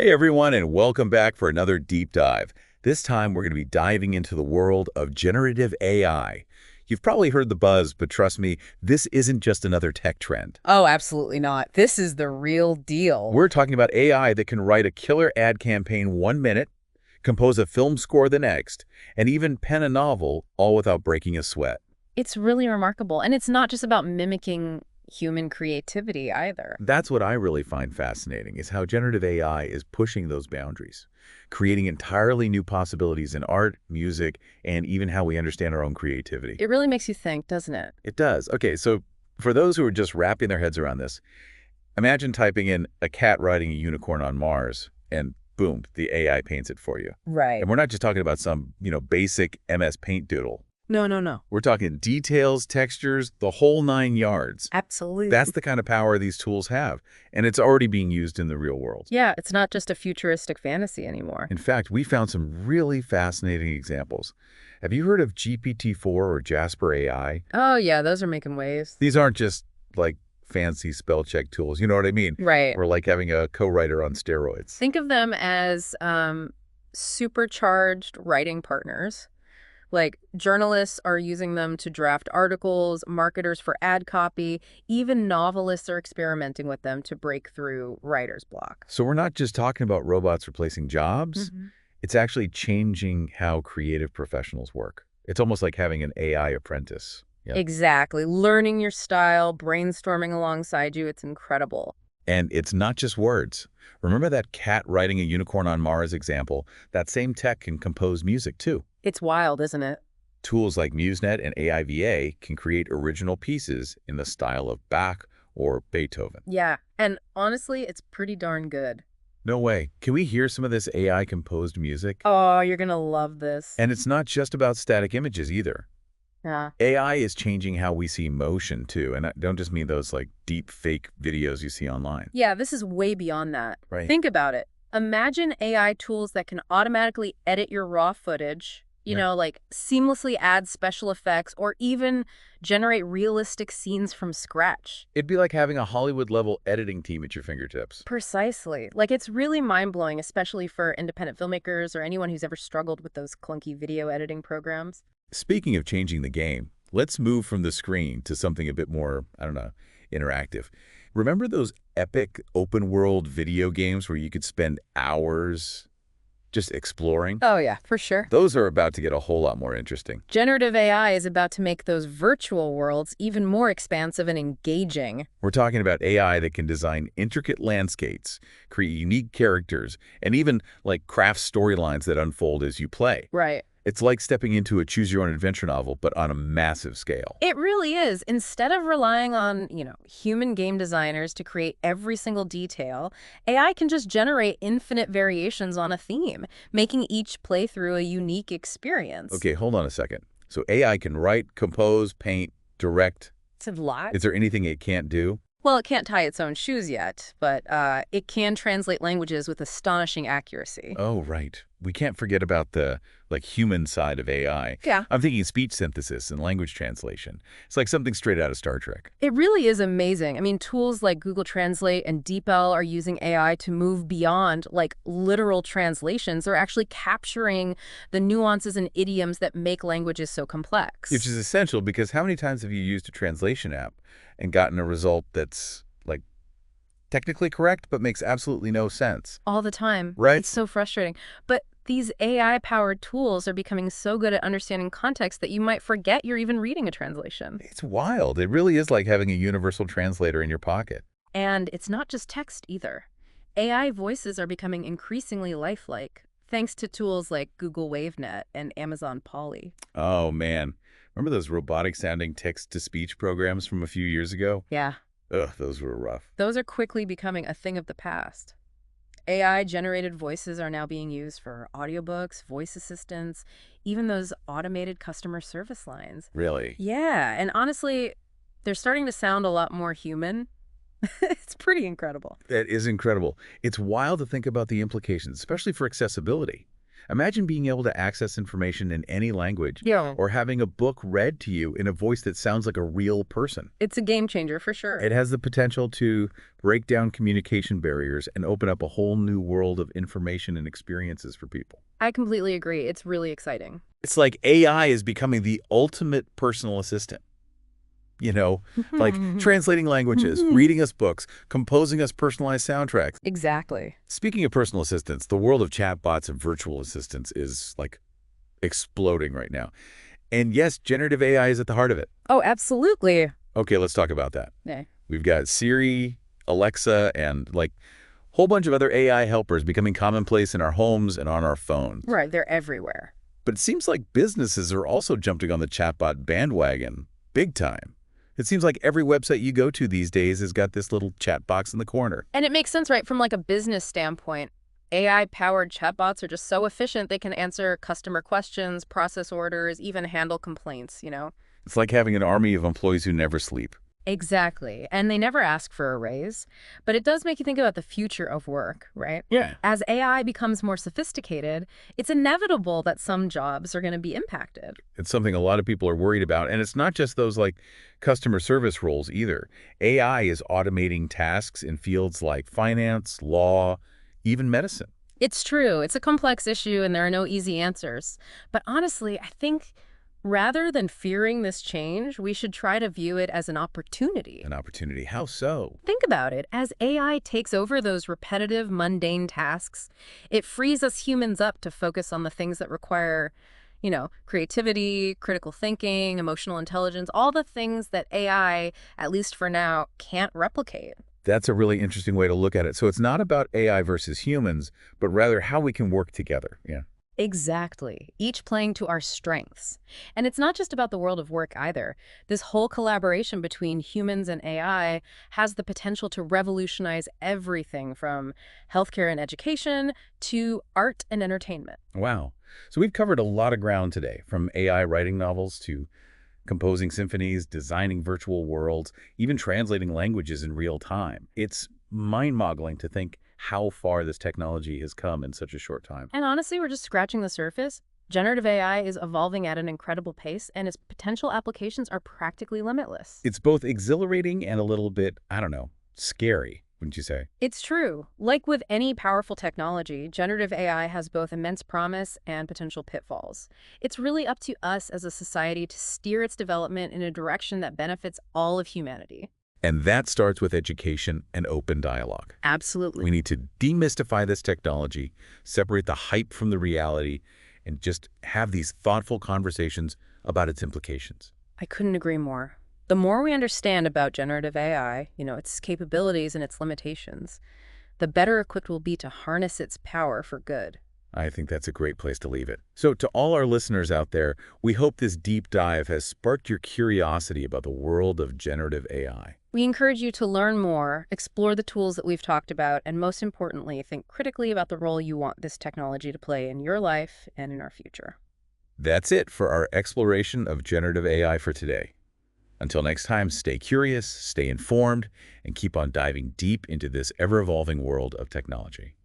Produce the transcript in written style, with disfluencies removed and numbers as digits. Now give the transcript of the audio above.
Hey everyone, and welcome back for another deep dive. This time we're going to be diving into the world of generative AI. You've probably heard the buzz, but trust me, this isn't just another tech trend. Oh, absolutely not. This is the real deal. We're talking about AI that can write a killer ad campaign 1 minute, compose a film score the next, and even pen a novel, all without breaking a sweat. It's really remarkable. And it's not just about mimicking human creativity either. That's what I really find fascinating, is how generative AI is pushing those boundaries, creating entirely new possibilities in art, music, and even how we understand our own creativity. It really makes you think, doesn't it? It does. Okay, so for those who are just wrapping their heads around this, imagine typing in a cat riding a unicorn on Mars, and boom, the AI paints it for you. Right. And we're not just talking about some, basic MS Paint doodle. No. We're talking details, textures, the whole 9 yards. Absolutely. That's the kind of power these tools have, and it's already being used in the real world. Yeah, it's not just a futuristic fantasy anymore. In fact, we found some really fascinating examples. Have you heard of GPT-4 or Jasper AI? Oh, yeah, those are making waves. These aren't just like fancy spell check tools, you know what I mean? Right. Or like having a co-writer on steroids. Think of them as supercharged writing partners. Like, journalists are using them to draft articles, marketers for ad copy, even novelists are experimenting with them to break through writer's block. So we're not just talking about robots replacing jobs. It's actually changing how creative professionals work. It's almost like having an AI apprentice. Yeah. Exactly. Learning your style, brainstorming alongside you, it's incredible. And it's not just words. Remember that cat riding a unicorn on Mars example? That same tech can compose music too. It's wild, isn't it? Tools like MuseNet and AIVA can create original pieces in the style of Bach or Beethoven. Yeah, and honestly, it's pretty darn good. No way. Can we hear some of this AI-composed music? Oh, you're gonna love this. And it's not just about static images either. Yeah. AI is changing how we see motion too, and I don't just mean those like deep fake videos you see online. Yeah, this is way beyond that. Right. Think about it. Imagine AI tools that can automatically edit your raw footage, like seamlessly add special effects or even generate realistic scenes from scratch. It'd be like having a Hollywood-level editing team at your fingertips. Precisely. Like, it's really mind-blowing, especially for independent filmmakers or anyone who's ever struggled with those clunky video editing programs. Speaking of changing the game, let's move from the screen to something a bit more, I don't know, interactive. Remember those epic open-world video games where you could spend hours just exploring? Oh, yeah, for sure. Those are about to get a whole lot more interesting. Generative AI is about to make those virtual worlds even more expansive and engaging. We're talking about AI that can design intricate landscapes, create unique characters, and even like craft storylines that unfold as you play. Right. It's like stepping into a choose-your-own-adventure novel, but on a massive scale. It really is. Instead of relying on, human game designers to create every single detail, AI can just generate infinite variations on a theme, making each playthrough a unique experience. Okay, hold on a second. So AI can write, compose, paint, direct. It's a lot. Is there anything it can't do? Well, it can't tie its own shoes yet, but it can translate languages with astonishing accuracy. Oh, right. We can't forget about the human side of AI. Yeah. I'm thinking speech synthesis and language translation. It's like something straight out of Star Trek. It really is amazing. I mean, tools like Google Translate and DeepL are using AI to move beyond literal translations. They're actually capturing the nuances and idioms that make languages so complex. Which is essential because how many times have you used a translation app and gotten a result that's technically correct but makes absolutely no sense? All the time. Right? It's so frustrating. But these AI-powered tools are becoming so good at understanding context that you might forget you're even reading a translation. It's wild. It really is like having a universal translator in your pocket. And it's not just text either. AI voices are becoming increasingly lifelike, thanks to tools like Google WaveNet and Amazon Polly. Oh, man. Remember those robotic-sounding text-to-speech programs from a few years ago? Yeah. Ugh, those were rough. Those are quickly becoming a thing of the past. AI-generated voices are now being used for audiobooks, voice assistants, even those automated customer service lines. Really? Yeah, and honestly, they're starting to sound a lot more human. It's pretty incredible. That is incredible. It's wild to think about the implications, especially for accessibility. Imagine being able to access information in any language Yeah. or having a book read to you in a voice that sounds like a real person. It's a game changer for sure. It has the potential to break down communication barriers and open up a whole new world of information and experiences for people. I completely agree. It's really exciting. It's like AI is becoming the ultimate personal assistant. Like translating languages, reading us books, composing us personalized soundtracks. Exactly. Speaking of personal assistants, the world of chatbots and virtual assistants is like exploding right now. And yes, generative AI is at the heart of it. Oh, absolutely. Okay, let's talk about that. Yeah. We've got Siri, Alexa, and like a whole bunch of other AI helpers becoming commonplace in our homes and on our phones. Right. They're everywhere. But it seems like businesses are also jumping on the chatbot bandwagon big time. It seems like every website you go to these days has got this little chat box in the corner. And it makes sense, right? From like a business standpoint, AI-powered chatbots are just so efficient they can answer customer questions, process orders, even handle complaints. It's like having an army of employees who never sleep. Exactly. And they never ask for a raise. But it does make you think about the future of work, right? Yeah. As AI becomes more sophisticated, it's inevitable that some jobs are going to be impacted. It's something a lot of people are worried about. And it's not just those like customer service roles either. AI is automating tasks in fields like finance, law, even medicine. It's true. It's a complex issue and there are no easy answers. But honestly, I think rather than fearing this change, we should try to view it as an opportunity. An opportunity. How so? Think about it. As AI takes over those repetitive, mundane tasks, it frees us humans up to focus on the things that require, creativity, critical thinking, emotional intelligence, all the things that AI, at least for now, can't replicate. That's a really interesting way to look at it. So it's not about AI versus humans, but rather how we can work together. Yeah. Exactly. Each playing to our strengths. And it's not just about the world of work either. This whole collaboration between humans and AI has the potential to revolutionize everything from healthcare and education to art and entertainment. Wow. So we've covered a lot of ground today, from AI writing novels to composing symphonies, designing virtual worlds, even translating languages in real time. It's mind-boggling to think how far this technology has come in such a short time. And honestly, we're just scratching the surface. Generative AI is evolving at an incredible pace, and its potential applications are practically limitless. It's both exhilarating and a little bit, scary, wouldn't you say? It's true. Like with any powerful technology, generative AI has both immense promise and potential pitfalls. It's really up to us as a society to steer its development in a direction that benefits all of humanity. And that starts with education and open dialogue. Absolutely. We need to demystify this technology, separate the hype from the reality, and just have these thoughtful conversations about its implications. I couldn't agree more. The more we understand about generative AI, its capabilities and its limitations, the better equipped we'll be to harness its power for good. I think that's a great place to leave it. So to all our listeners out there, we hope this deep dive has sparked your curiosity about the world of generative AI. We encourage you to learn more, explore the tools that we've talked about, and most importantly, think critically about the role you want this technology to play in your life and in our future. That's it for our exploration of generative AI for today. Until next time, stay curious, stay informed, and keep on diving deep into this ever-evolving world of technology.